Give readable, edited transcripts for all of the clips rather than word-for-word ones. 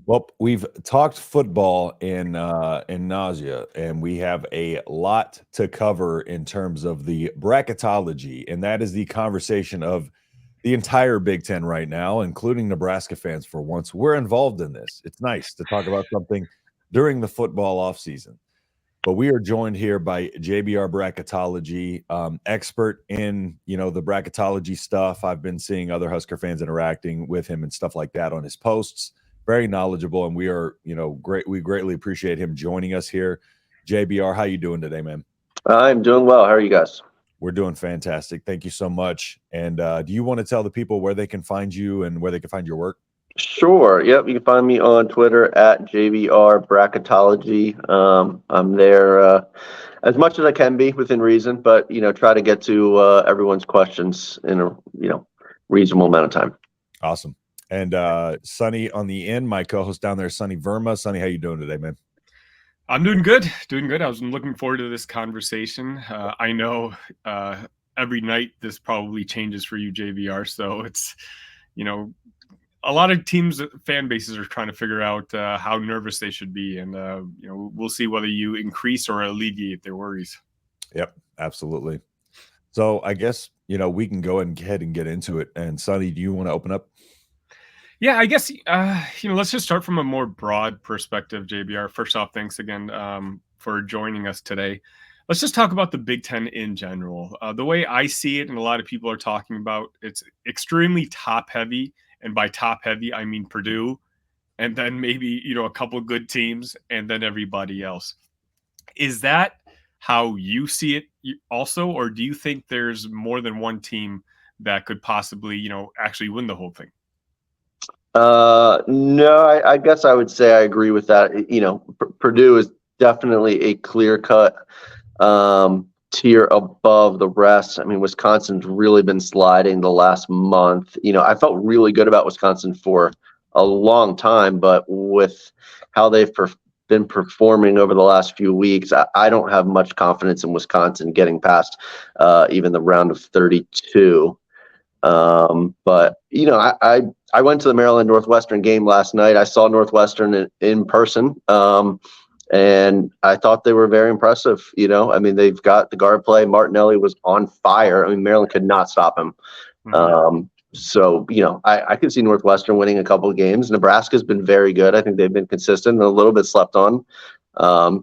Well, we've talked football in nausea, and we have a lot to cover in terms of the bracketology, and that is the conversation of the entire Big Ten right now, including Nebraska fans. For once, we're involved in this. It's nice to talk about something during the football offseason. But we are joined here by JBR Bracketology, expert in the bracketology stuff. I've been seeing other Husker fans interacting with him and stuff like that on his posts. Very knowledgeable, and we are great. We greatly appreciate him joining us here. JBR, how you doing today, man? I'm doing well. How are you guys? We're doing fantastic. Thank you so much. And do you want to tell the people where they can find you and where they can find your work? Sure. Yep. You can find me on Twitter at JBR Bracketology. I'm there as much as I can be within reason, but try to get to everyone's questions in a reasonable amount of time. Awesome. And Sonny on the end, my co-host down there, Sonny Verma. Sonny, how you doing today, man? I'm doing good. I was looking forward to this conversation. I know every night this probably changes for you, JBR. So it's, a lot of teams, fan bases are trying to figure out how nervous they should be. And, we'll see whether you increase or alleviate their worries. Yep, absolutely. So I guess, we can go ahead and get into it. And Sonny, do you want to open up? Yeah, I guess, let's just start from a more broad perspective, JBR. First off, thanks again for joining us today. Let's just talk about the Big Ten in general. The way I see it, and a lot of people are talking about, it's extremely top-heavy. And by top-heavy, I mean Purdue, and then maybe, a couple good teams, and then everybody else. Is that how you see it also, or do you think there's more than one team that could possibly, actually win the whole thing? No, I guess I would say I agree with that. Purdue is definitely a clear-cut tier above the rest. I mean, Wisconsin's really been sliding the last month. I felt really good about Wisconsin for a long time, but with how they've been performing over the last few weeks, I don't have much confidence in Wisconsin getting past even the round of 32. But I went to the Maryland Northwestern game last night. I saw Northwestern in person, and I thought they were very impressive. They've got the guard play. Martinelli was on fire. Maryland could not stop him. Mm-hmm. I could see Northwestern winning a couple of games. Nebraska's been very good. I think they've been consistent and a little bit slept on.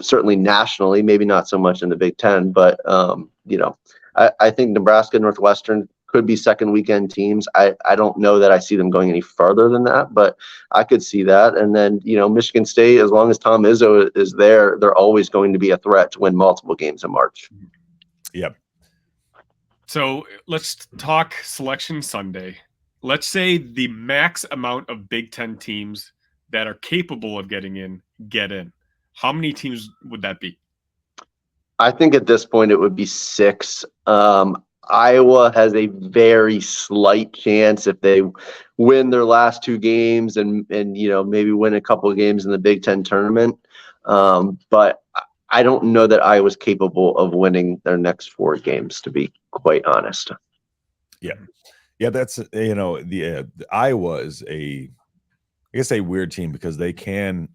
Certainly nationally, maybe not so much in the Big Ten, but I think Nebraska, Northwestern could be second weekend teams. I don't know that I see them going any further than that, but I could see that. And then, Michigan State, as long as Tom Izzo is there, they're always going to be a threat to win multiple games in March. Yep. So let's talk Selection Sunday. Let's say the max amount of Big Ten teams that are capable of getting in, get in. How many teams would that be? I think at this point it would be 6. Iowa has a very slight chance if they win their last 2 games and maybe win a couple of games in the Big Ten tournament. But I don't know that Iowa's capable of winning their next 4 games, to be quite honest. Yeah, that's the Iowa is a weird team because they can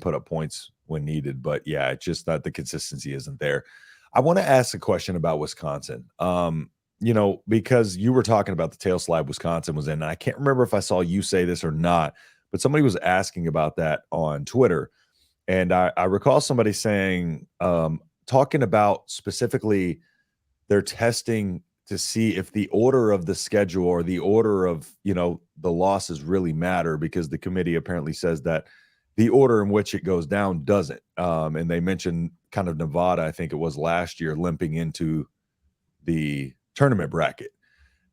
put up points when needed, but yeah, it's just that the consistency isn't there. I want to ask a question about Wisconsin, because you were talking about the tail slide Wisconsin was in. And I can't remember if I saw you say this or not, but somebody was asking about that on Twitter. And I recall somebody saying, talking about specifically their testing to see if the order of the schedule or the order of, the losses really matter, because the committee apparently says that the order in which it goes down doesn't. And they mentioned kind of Nevada, I think it was last year, limping into the tournament bracket.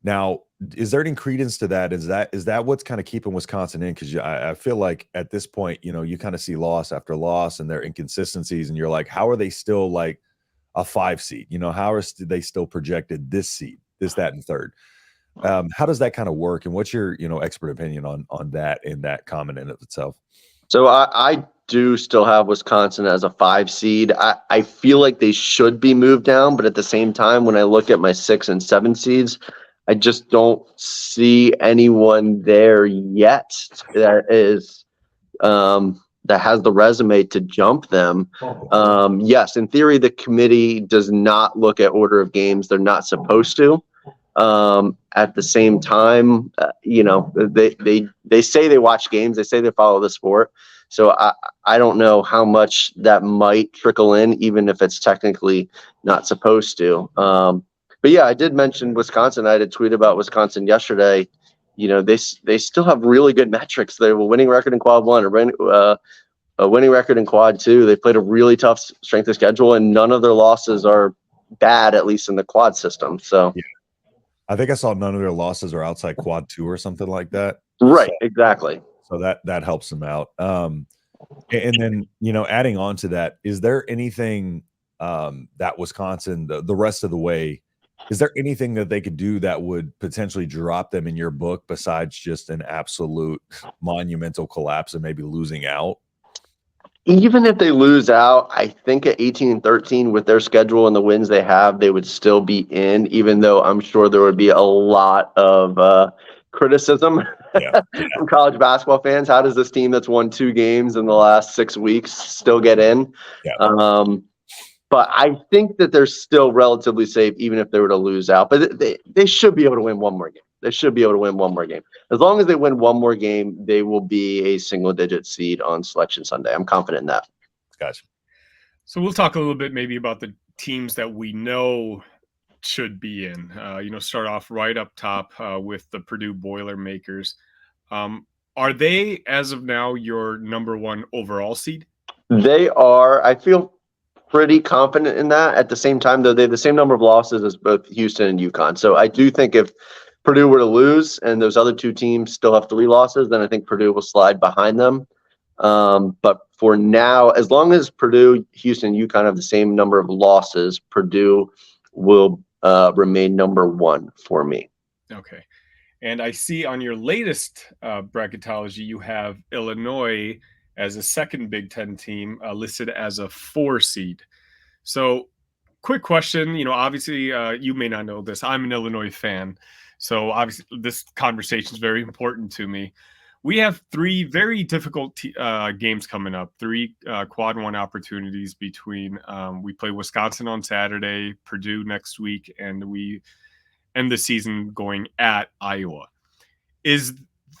Now, is there any credence to that? Is that what's kind of keeping Wisconsin in? Because I feel like at this point, you kind of see loss after loss and their inconsistencies, and you're like, how are they still like a 5 seed? How are they still projected this seed, this, that, and third? How does that kind of work? And what's your expert opinion on that and that comment in of itself? So I do still have Wisconsin as a 5 seed. I feel like they should be moved down, but at the same time, when I look at my 6 and 7 seeds, I just don't see anyone there yet that is that has the resume to jump them. Yes, in theory, the committee does not look at order of games. They're not supposed to. At the same time, they say they watch games. They say they follow the sport. So I don't know how much that might trickle in, even if it's technically not supposed to. But yeah, I did mention Wisconsin. I had a tweet about Wisconsin yesterday. They still have really good metrics. They have a winning record in quad one, a winning record in quad two. They played a really tough strength of schedule, and none of their losses are bad, at least in the quad system. So yeah. I think I saw none of their losses are outside quad two or something like that. Right, exactly. So that helps them out. And then, adding on to that, is there anything that Wisconsin, the rest of the way, is there anything that they could do that would potentially drop them in your book besides just an absolute monumental collapse and maybe losing out? Even if they lose out, I think at 18-13 with their schedule and the wins they have, they would still be in, even though I'm sure there would be a lot of criticism from college basketball fans. How does this team that's won 2 games in the last 6 weeks still get in? Yeah. But I think that they're still relatively safe, even if they were to lose out. But they should be able to win one more game. They should be able to win one more game. As long as they win one more game, they will be a single-digit seed on Selection Sunday. I'm confident in that. Gotcha. So we'll talk a little bit maybe about the teams that we know should be in. Start off right up top with the Purdue Boilermakers. Are they, as of now, your number 1 overall seed? They are. I feel pretty confident in that. At the same time, though, they have the same number of losses as both Houston and UConn. So I do think if Purdue were to lose and those other 2 teams still have 3 losses, then I think Purdue will slide behind them. But for now, as long as Purdue, Houston, and UConn have the same number of losses, Purdue will remain number 1 for me. Okay. And I see on your latest bracketology, you have Illinois as a second Big Ten team listed as a 4 seed. So quick question, obviously you may not know this. I'm an Illinois fan. So obviously this conversation is very important to me. We have 3 very difficult games coming up, 3 quad 1 opportunities between we play Wisconsin on Saturday, Purdue next week, and we end the season going at Iowa. Is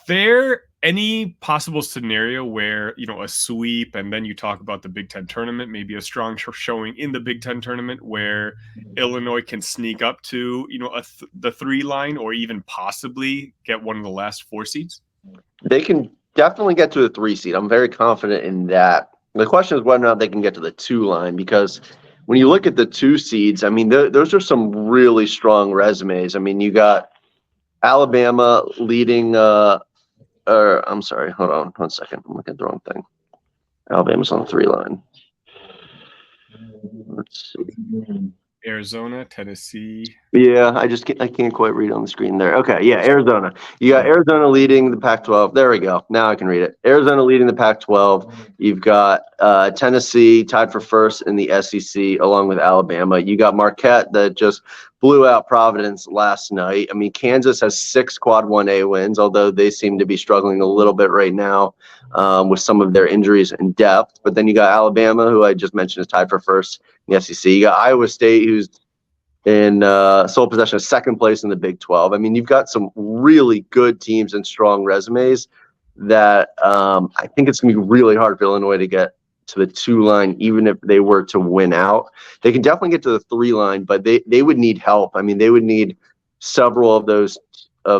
there any possible scenario where, a sweep, and then you talk about the Big Ten tournament, maybe a strong showing in the Big Ten tournament where Illinois can sneak up to, the 3 line or even possibly get one of the last 4 seeds? They can definitely get to the 3 seed. I'm very confident in that. The question is whether or not they can get to the 2 line, because when you look at the 2 seeds, I mean, those are some really strong resumes. I mean, you got Alabama leading I'm sorry, hold on 1 second. I'm looking at the wrong thing. Alabama's on the 3 line. Let's see. Arizona, Tennessee. Yeah, I can't quite read on the screen there. Okay, yeah, Arizona. You got Arizona leading the Pac-12. There we go. Now I can read it. Arizona leading the Pac-12. You've got Tennessee tied for first in the SEC along with Alabama. You got Marquette that just blew out Providence last night. I mean, Kansas has 6 quad 1A wins, although they seem to be struggling a little bit right now with some of their injuries and depth. But then you got Alabama, who I just mentioned is tied for first in the SEC. You got Iowa State, who's in sole possession of 2nd place in the Big 12. I mean, you've got some really good teams and strong resumes that I think it's going to be really hard for Illinois to get to the 2 line, even if they were to win out. They can definitely get to the 3 line, but they would need help. I mean, they would need several of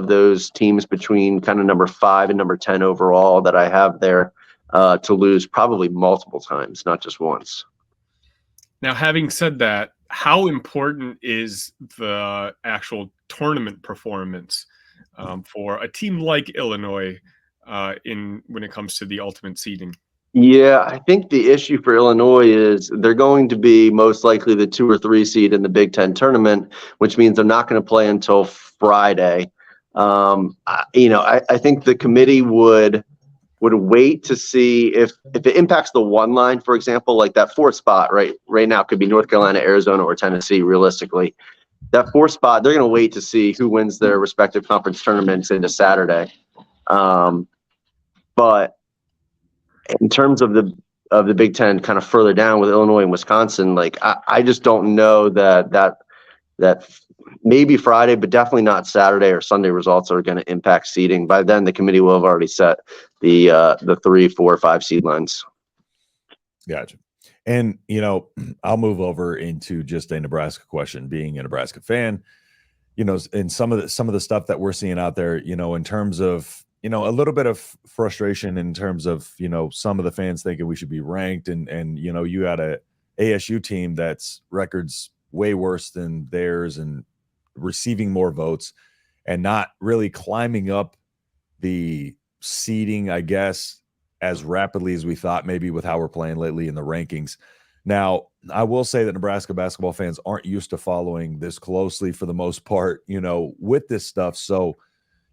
those teams between kind of number 5 and number 10 overall that I have there to lose probably multiple times, not just once. Now, having said that, how important is the actual tournament performance for a team like Illinois when it comes to the ultimate seeding? Yeah, I think the issue for Illinois is they're going to be most likely the 2 or 3 seed in the Big Ten tournament, which means they're not going to play until Friday. I think the committee would wait to see if it impacts the 1 line, for example, like that 4th spot right now could be North Carolina, Arizona, or Tennessee. Realistically, that 4th spot, they're going to wait to see who wins their respective conference tournaments into Saturday. But in terms of the Big Ten, kind of further down with Illinois and Wisconsin, like I just don't know that maybe Friday, but definitely not Saturday or Sunday results are going to impact seeding. By then, the committee will have already set the 3, 4, 5 seed lines. Gotcha. And I'll move over into just a Nebraska question. Being a Nebraska fan, and some of the stuff that we're seeing out there, in terms of a little bit of frustration in terms of some of the fans thinking we should be ranked, and you had a ASU team that's records way worse than theirs and receiving more votes and not really climbing up the seeding, I guess, as rapidly as we thought, maybe with how we're playing lately in the rankings. Now, I will say that Nebraska basketball fans aren't used to following this closely for the most part, with this stuff. So,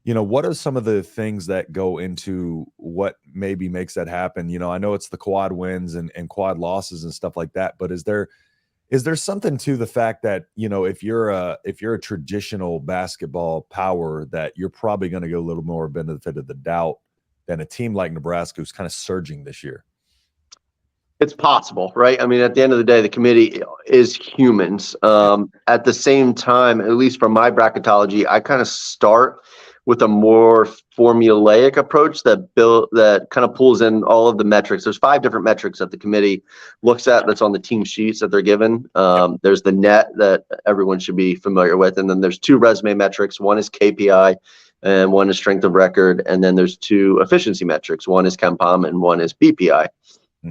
what are some of the things that go into what maybe makes that happen? I know it's the quad wins and quad losses and stuff like that, but is there something to the fact that, if you're a traditional basketball power, that you're probably going to get a little more benefit of the doubt than a team like Nebraska who's kind of surging this year? It's possible, right? I mean, at the end of the day, the committee is humans. At the same time, at least from my bracketology, I kind of start with a more formulaic approach that kind of pulls in all of the metrics. There's 5 different metrics that the committee looks at that's on the team sheets that they're given. There's the net that everyone should be familiar with, and then there's 2 resume metrics. One is KPI and one is strength of record, and then there's 2 efficiency metrics. One is KenPom and one is BPI.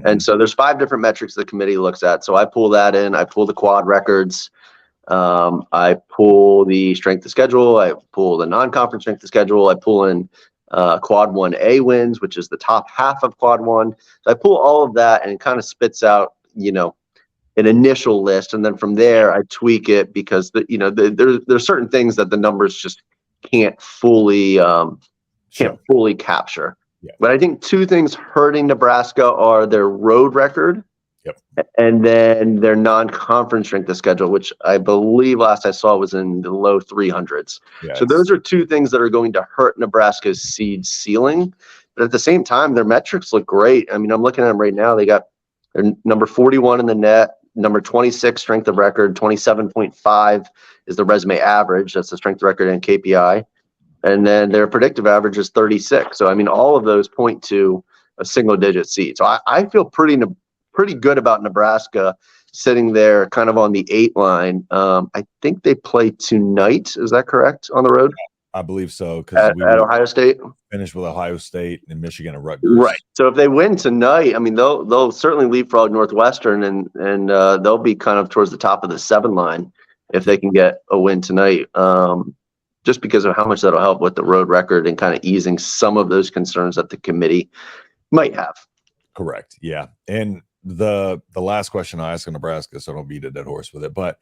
And so there's 5 different metrics the committee looks at. So I pull that in. I pull the quad records. I pull the strength of schedule. I pull the non-conference strength of schedule. I pull in quad 1A wins, which is the top half of quad 1. So I pull all of that and it kind of spits out, an initial list. And then from there, I tweak it because there's certain things that the numbers just can't fully capture. Yeah. But I think 2 things hurting Nebraska are their road record, and then their non-conference strength of schedule, which I believe last I saw was in the low 300s. Yes. So those are 2 things that are going to hurt Nebraska's seed ceiling. But at the same time, their metrics look great. I mean, I'm looking at them right now. They got their number 41 in the net, number 26 strength of record, 27.5 is the resume average. That's the strength of record and KPI. And then their predictive average is 36. So, I mean, all of those point to a single-digit seed. So I feel pretty good about Nebraska sitting there kind of on the 8 line. I think they play tonight. Is that correct, on the road? I believe so. Because at Ohio State? Finish with Ohio State and Michigan and Rutgers. Right. So if they win tonight, I mean, they'll certainly leapfrog Northwestern and they'll be kind of towards the top of the 7 line if they can get a win tonight. Just because of how much that'll help with the road record and kind of easing some of those concerns that the committee might have. Correct. Yeah. And the last question I ask on Nebraska, so don't beat a dead horse with it, but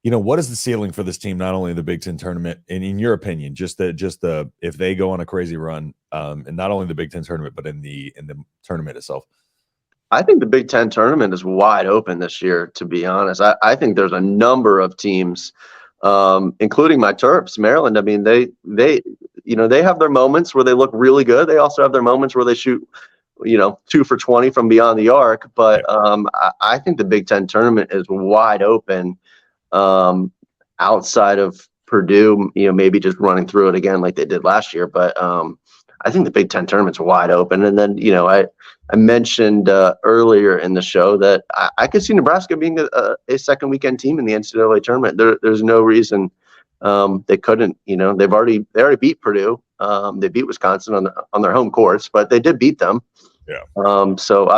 what is the ceiling for this team, not only in the Big Ten tournament, and in your opinion, just the if they go on a crazy run, and not only the Big Ten tournament, but in the tournament itself? I think the Big Ten tournament is wide open this year, to be honest. I think there's a number of teams, including my Terps, Maryland. I mean, they have their moments where they look really good. They also have their moments where they shoot, 2 for 20 from beyond the arc. But I think the Big Ten tournament is wide open, outside of Purdue, maybe just running through it again like they did last year. But I think the Big Ten tournament's wide open. And then, I mentioned earlier in the show that I could see Nebraska being a second weekend team in the NCAA tournament. There's no reason they couldn't. They already beat Purdue. They beat Wisconsin on their home courts, but they did beat them. Yeah. So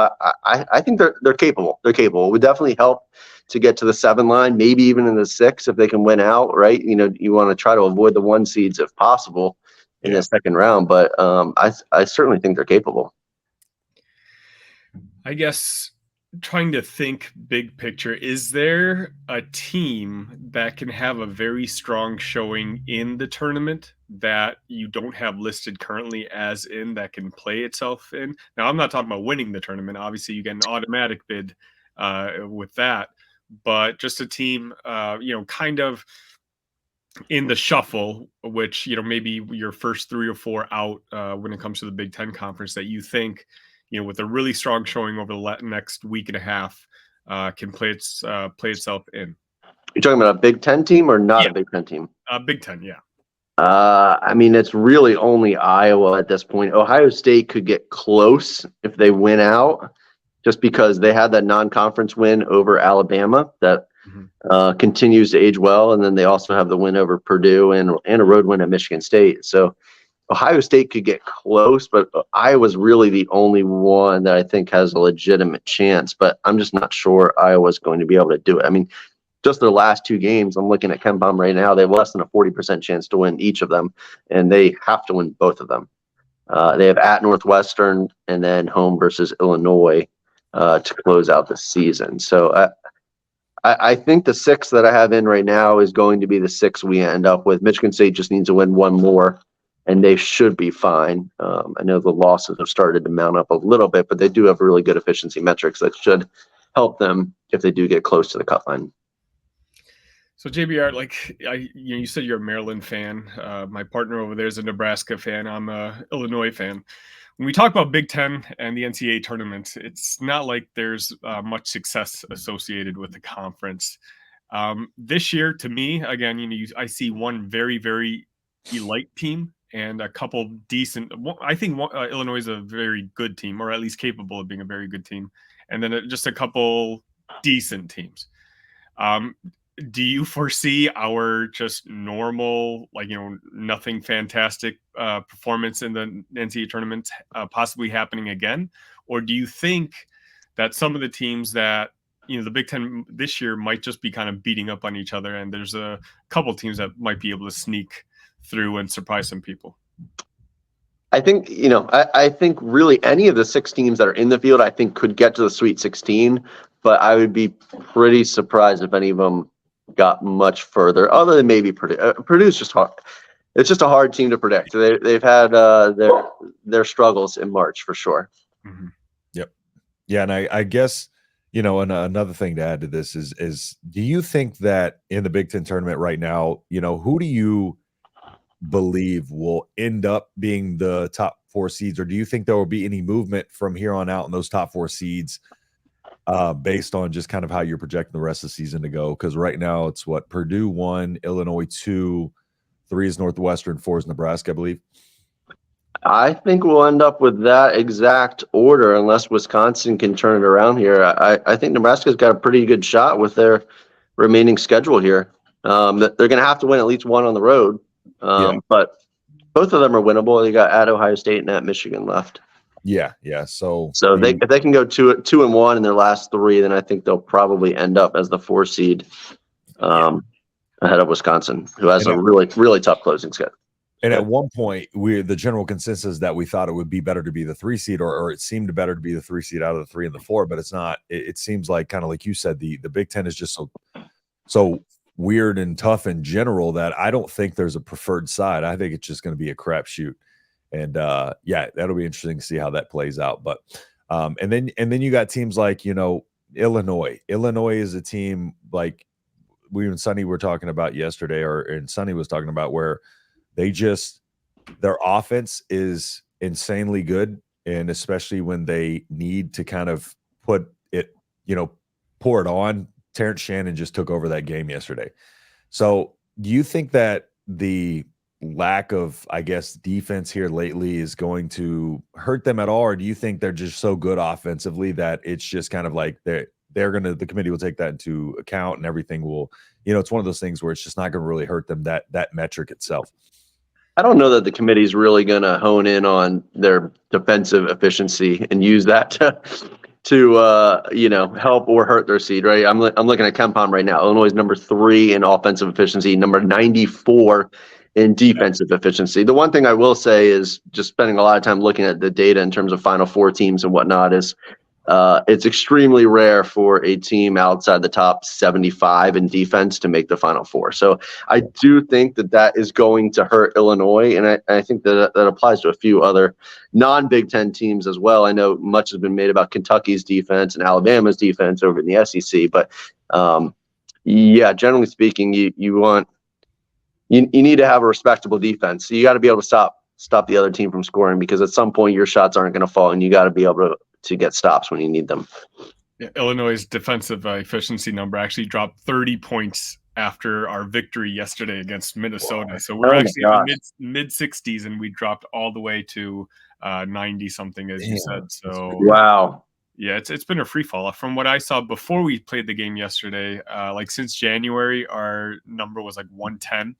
I think they're capable. They're capable. It would definitely help to get to the 7 line, maybe even in the 6 if they can win out. Right? You want to try to avoid the 1 seeds if possible in the second round, but I certainly think they're capable. I guess trying to think big picture, is there a team that can have a very strong showing in the tournament that you don't have listed currently as in that can play itself in? Now, I'm not talking about winning the tournament. Obviously, you get an automatic bid with that, but just a team, kind of in the shuffle, which, maybe your first 3 or 4 out when it comes to the Big Ten conference that you think, with a really strong showing over the next week and a half, can play itself in. You're talking about a Big Ten team or not Yeah. a Big Ten team? Big Ten, yeah. I mean, it's really only Iowa at this point. Ohio State could get close if they win out, just because they had that non-conference win over Alabama that continues to age well, and then they also have the win over Purdue and a road win at Michigan State. So Ohio State could get close, but Iowa's really the only one that I think has a legitimate chance. But I'm just not sure Iowa's going to be able to do it. I mean, just their last 2 games, I'm looking at KenPom right now, they have less than a 40% chance to win each of them, and they have to win both of them. They have at Northwestern and then home versus Illinois to close out the season. So I think the 6 that I have in right now is going to be the 6 we end up with. Michigan State just needs to win 1 more, and they should be fine. I know the losses have started to mount up a little bit, but they do have really good efficiency metrics that should help them if they do get close to the cut line. So JBR, like you said, you're a Maryland fan. My partner over there is a Nebraska fan. I'm a Illinois fan. When we talk about Big Ten and the NCAA tournament, it's not like there's much success associated with the conference. This year, to me, again, I see one very, very elite team and a couple decent. I think Illinois is a very good team, or at least capable of being a very good team, and then just a couple decent teams. Do you foresee our just normal, nothing fantastic performance in the NCAA tournament possibly happening again? Or do you think that some of the teams that, the Big Ten this year might just be kind of beating up on each other, and there's a couple teams that might be able to sneak through and surprise some people? I think, I think really any of the 6 teams that are in the field, I think could get to the Sweet 16, but I would be pretty surprised if any of them got much further, other than maybe Purdue. Purdue's just hard. It's just a hard team to predict. They've had their struggles in March for sure. Mm-hmm. Yep. Yeah, and I guess and another thing to add to this is do you think that in the Big Ten tournament right now, who do you believe will end up being the top 4 seeds, or do you think there will be any movement from here on out in those top 4 seeds? Based on just kind of how you're projecting the rest of the season to go, because right now it's Purdue 1, Illinois 2, 3 is Northwestern, 4 is Nebraska, I believe. I think we'll end up with that exact order unless Wisconsin can turn it around here. I think Nebraska's got a pretty good shot with their remaining schedule here. They're going to have to win at least 1 on the road, but both of them are winnable. They got at Ohio State and at Michigan left. Yeah. So if they can go 2-1 in their last 3, then I think they'll probably end up as the 4 seed ahead of Wisconsin, who has a really, really tough closing schedule. And at one point, the general consensus that we thought it would be better to be the 3 seed, or it seemed better to be the 3 seed out of the 3 and the 4, but it's not. It seems like, kind of like you said, the Big Ten is just so weird and tough in general that I don't think there's a preferred side. I think it's just going to be a crapshoot. And that'll be interesting to see how that plays out. But and then you got teams like Illinois. Illinois is a team like we and Sonny were talking about yesterday, and Sonny was talking about, where their offense is insanely good, and especially when they need to kind of put it, pour it on. Terrence Shannon just took over that game yesterday. So do you think that the lack of, I guess, defense here lately is going to hurt them at all, or do you think they're just so good offensively that it's just kind of like the committee will take that into account and everything will, it's one of those things where it's just not going to really hurt them, that metric itself? I don't know that the committee's really going to hone in on their defensive efficiency and use that to help or hurt their seed, right? I'm looking at KenPom right now. Illinois is number 3 in offensive efficiency, number 94 in defensive efficiency. The one thing I will say is, just spending a lot of time looking at the data in terms of Final Four teams and whatnot, is it's extremely rare for a team outside the top 75 in defense to make the Final Four. So I do think that is going to hurt Illinois, and I think that applies to a few other non-Big Ten teams as well. I know much has been made about Kentucky's defense and Alabama's defense over in the SEC, but generally speaking, you need to have a respectable defense. So you got to be able to stop the other team from scoring, because at some point your shots aren't going to fall, and you got to be able to get stops when you need them. Yeah, Illinois' defensive efficiency number actually dropped 30 points after our victory yesterday against Minnesota. So we're actually in the mid 60s, and we dropped all the way to 90 something, as you said. So wow. Yeah, it's been a free fall. From what I saw before we played the game yesterday, like since January, our number was like 110.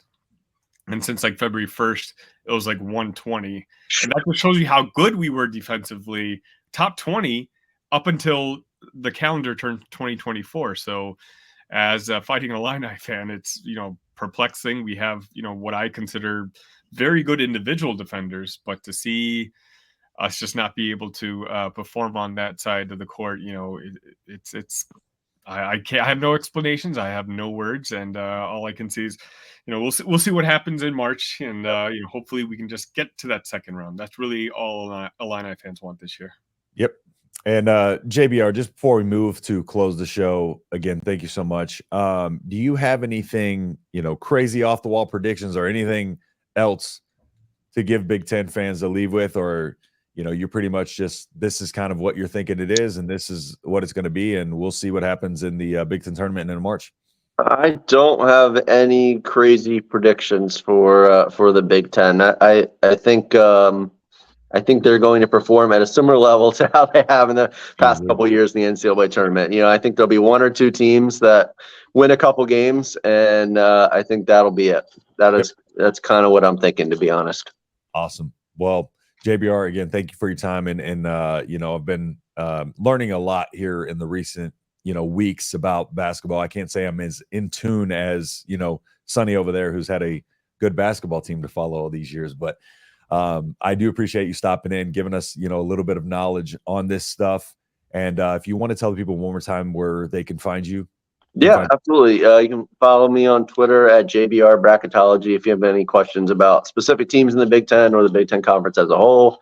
And since like February 1st, it was like 120. And that just shows you how good we were defensively, top 20 up until the calendar turned 2024. So as a Fighting Illini fan, it's, perplexing. We have, what I consider very good individual defenders, but to see us just not be able to perform on that side of the court, I can't. I have no explanations. I have no words, and all I can see is, we'll see what happens in March, and hopefully we can just get to that second round. That's really all Illini fans want this year. Yep. And JBR, just before we move to close the show, again, thank you so much. Do you have anything, crazy off the wall predictions or anything else to give Big Ten fans to leave with, or you're pretty much just, this is kind of what you're thinking it is, and this is what it's going to be, and we'll see what happens in the Big Ten tournament in March? I don't have any crazy predictions for the Big Ten. I think they're going to perform at a similar level to how they have in the past couple of years in the NCAA tournament. I think there'll be one or two teams that win a couple games, and I think that'll be it. That's kind of what I'm thinking, to be honest. Awesome. Well, JBR, again, thank you for your time. And I've been learning a lot here in the recent, weeks about basketball. I can't say I'm as in tune as, Sonny over there, who's had a good basketball team to follow all these years. But I do appreciate you stopping in, giving us, a little bit of knowledge on this stuff. And if you want to tell the people one more time where they can find you. Yeah, absolutely. You can follow me on Twitter at JBR Bracketology if you have any questions about specific teams in the Big Ten or the Big Ten Conference as a whole.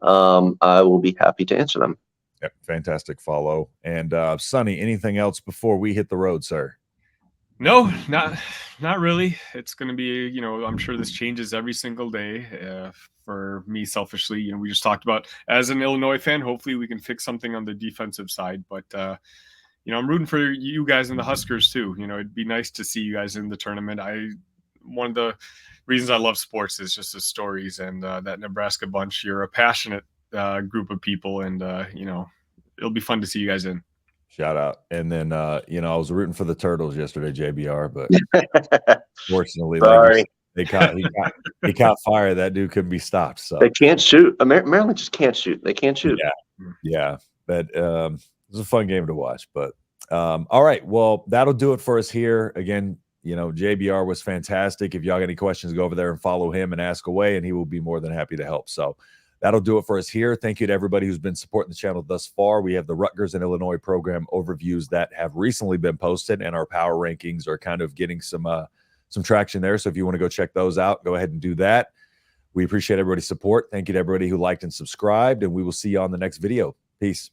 I will be happy to answer them. Yep, fantastic follow. And Sonny, anything else before we hit the road, sir? No, not really. It's going to be, I'm sure this changes every single day. For me, selfishly, we just talked about, as an Illinois fan, hopefully we can fix something on the defensive side. But I'm rooting for you guys and the Huskers too. It'd be nice to see you guys in the tournament. One of the reasons I love sports is just the stories, and that Nebraska bunch. You're a passionate group of people, and it'll be fun to see you guys in. Shout out. And then I was rooting for the Turtles yesterday, JBR, but fortunately, sorry. He caught fire. That dude couldn't be stopped. So they can't shoot. Maryland just can't shoot. They can't shoot. Yeah. But it was a fun game to watch. But all right. Well, that'll do it for us here. Again, JBR was fantastic. If y'all got any questions, go over there and follow him and ask away, and he will be more than happy to help. So that'll do it for us here. Thank you to everybody who's been supporting the channel thus far. We have the Rutgers and Illinois program overviews that have recently been posted, and our power rankings are kind of getting some traction there. So if you want to go check those out, go ahead and do that. We appreciate everybody's support. Thank you to everybody who liked and subscribed, and we will see you on the next video. Peace.